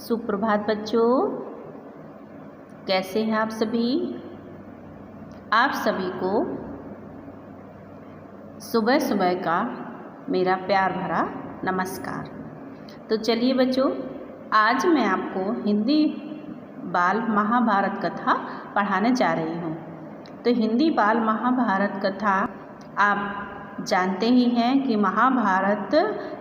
सुप्रभात बच्चों, कैसे हैं आप सभी। आप सभी को सुबह सुबह का मेरा प्यार भरा नमस्कार। तो चलिए बच्चों, आज मैं आपको हिंदी बाल महाभारत कथा पढ़ाने जा रही हूँ। तो हिंदी बाल महाभारत कथा आप जानते ही हैं कि महाभारत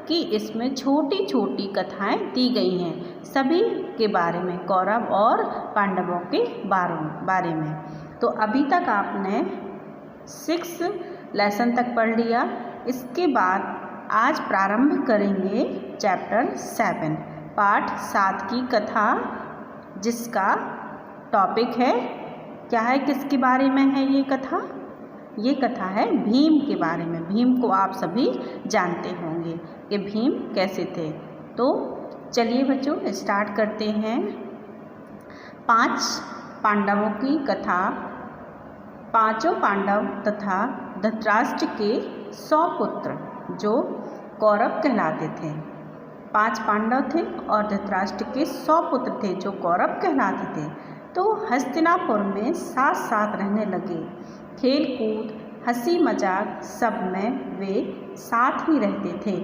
की इसमें छोटी छोटी कथाएं दी गई हैं सभी के बारे में, कौरव और पांडवों के बारे में। तो अभी तक आपने 6 लेसन तक पढ़ लिया। इसके बाद आज प्रारंभ करेंगे चैप्टर 7 पाठ 7 की कथा, जिसका टॉपिक है क्या है, किसके बारे में है ये कथा। ये कथा है भीम के बारे में। भीम को आप सभी जानते होंगे कि भीम कैसे थे। तो चलिए बच्चों, स्टार्ट करते हैं। 5 पांडवों की कथा। 5 पांडव तथा धृतराष्ट्र के 100 पुत्र जो कौरव कहलाते थे। 5 पांडव थे और धृतराष्ट्र के 100 पुत्र थे जो कौरव कहलाते थे। तो हस्तिनापुर में साथ साथ रहने लगे। खेल कूद, हंसी मजाक सब में वे साथ ही रहते थे।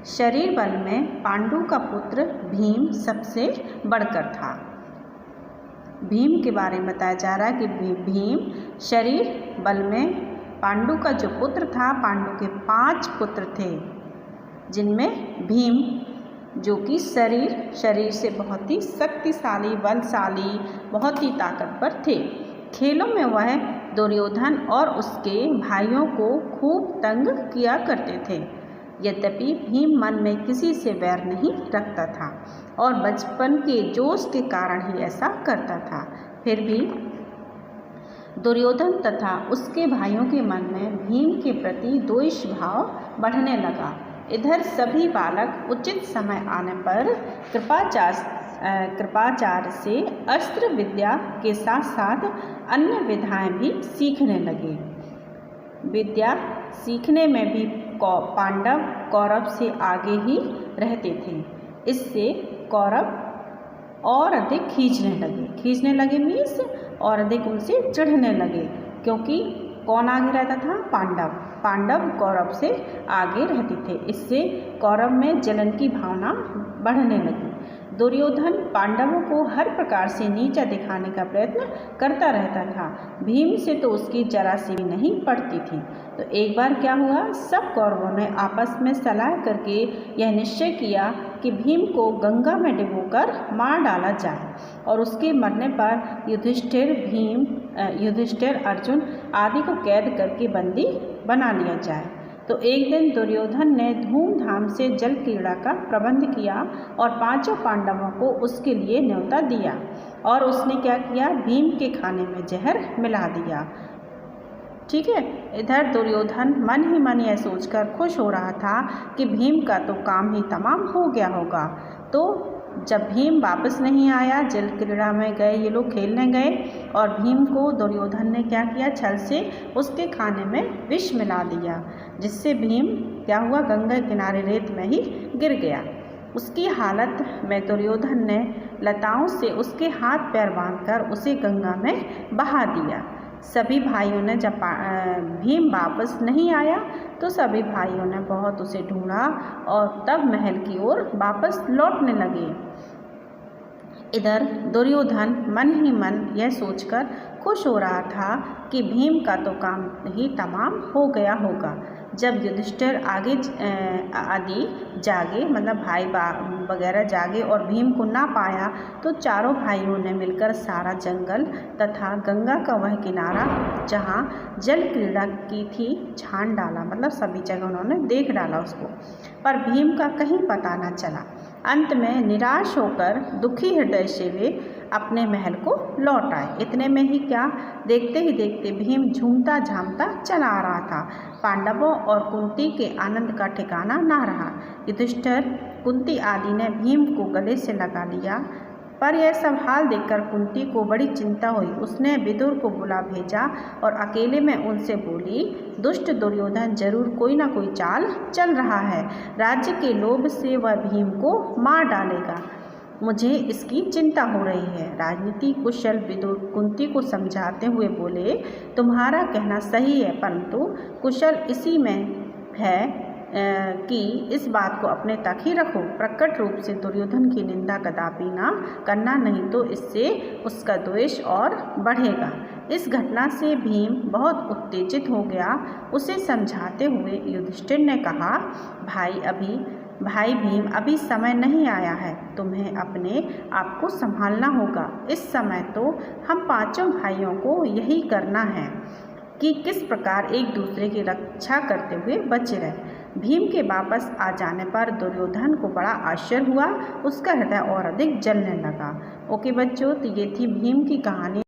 शरीर बल में पांडु का पुत्र भीम सबसे बढ़कर था। भीम के बारे में बताया जा रहा है कि भीम शरीर बल में पांडु का जो पुत्र था, पांडु के 5 पुत्र थे, जिनमें भीम जो कि शरीर से बहुत ही शक्तिशाली, बलशाली, बहुत ही ताकतवर थे। खेलों में वह दुर्योधन और उसके भाइयों को खूब तंग किया करते थे। यद्यपि भीम मन में किसी से वैर नहीं रखता था और बचपन के जोश के कारण ही ऐसा करता था। फिर भी दुर्योधन तथा उसके भाइयों के मन में भीम के प्रति द्वेष भाव बढ़ने लगा। इधर सभी बालक उचित समय आने पर कृपाचार्य से अस्त्र विद्या के साथ साथ अन्य विधाएं भी सीखने लगे। विद्या सीखने में भी पांडव कौरव से आगे ही रहते थे। इससे कौरव और अधिक खींचने लगे मीन्स और अधिक उनसे चढ़ने लगे, क्योंकि कौन आगे रहता था? पांडव कौरव से आगे रहते थे। इससे कौरव में जलन की भावना बढ़ने लगी। दुर्योधन पांडवों को हर प्रकार से नीचा दिखाने का प्रयत्न करता रहता था। भीम से तो उसकी जरा सी भी नहीं पड़ती थी। तो एक बार क्या हुआ, सब कौरवों ने आपस में सलाह करके यह निश्चय किया कि भीम को गंगा में डुबोकर मार डाला जाए और उसके मरने पर युधिष्ठिर, अर्जुन आदि को कैद करके बंदी बना लिया जाए। तो एक दिन दुर्योधन ने धूमधाम से जल क्रीड़ा का प्रबंध किया और 5 पांडवों को उसके लिए न्योता दिया। और उसने क्या किया, भीम के खाने में जहर मिला दिया। ठीक है। इधर दुर्योधन मन ही मन यह सोचकर खुश हो रहा था कि भीम का तो काम ही तमाम हो गया होगा। तो जब भीम वापस नहीं आया, जल क्रीड़ा में गए, ये लोग खेलने गए और भीम को दुर्योधन ने क्या किया, छल से उसके खाने में विष मिला दिया, जिससे भीम क्या हुआ, गंगा किनारे रेत में ही गिर गया। उसकी हालत में दुर्योधन ने लताओं से उसके हाथ पैर बांधकर उसे गंगा में बहा दिया। सभी भाइयों ने जब भीम वापस नहीं आया तो सभी भाइयों ने बहुत उसे ढूंढा और तब महल की ओर वापस लौटने लगे। इधर दुर्योधन मन ही मन यह सोचकर खुश हो रहा था कि भीम का तो काम ही तमाम हो गया होगा। जब युधिष्ठिर आदि जागे, मतलब भाई वगैरह जागे और भीम को ना पाया, तो चारों भाइयों ने मिलकर सारा जंगल तथा गंगा का वह किनारा जहाँ जल क्रीड़ा की थी छान डाला, मतलब सभी जगह उन्होंने देख डाला उसको, पर भीम का कहीं पता न चला। अंत में निराश होकर दुखी हृदय से वे अपने महल को लौट आए। इतने में ही क्या, देखते ही देखते भीम झूमता झामता चला आ रहा था। पांडवों और कुंती के आनंद का ठिकाना ना रहा। युधिष्ठिर, कुंती आदि ने भीम को गले से लगा लिया, पर यह सब हाल देखकर कुंती को बड़ी चिंता हुई। उसने विदुर को बुला भेजा और अकेले में उनसे बोली, दुष्ट दुर्योधन जरूर कोई ना कोई चाल चल रहा है। राज्य के लोभ से वह भीम को मार डालेगा। मुझे इसकी चिंता हो रही है। राजनीति कुशल विदुर कुंती को समझाते हुए बोले, तुम्हारा कहना सही है, परंतु कुशल इसी में है कि इस बात को अपने तक ही रखो। प्रकट रूप से दुर्योधन की निंदा कदापि ना करना, नहीं तो इससे उसका द्वेष और बढ़ेगा। इस घटना से भीम बहुत उत्तेजित हो गया। उसे समझाते हुए युधिष्ठिर ने कहा, भाई भीम, अभी समय नहीं आया है, तुम्हें अपने आप को संभालना होगा। इस समय तो हम पांचों भाइयों को यही करना है कि किस प्रकार एक दूसरे की रक्षा करते हुए बचे रहे। भीम के वापस आ जाने पर दुर्योधन को बड़ा आश्चर्य हुआ, उसका हृदय और अधिक जलने लगा। ओके बच्चों, तो ये थी भीम की कहानी।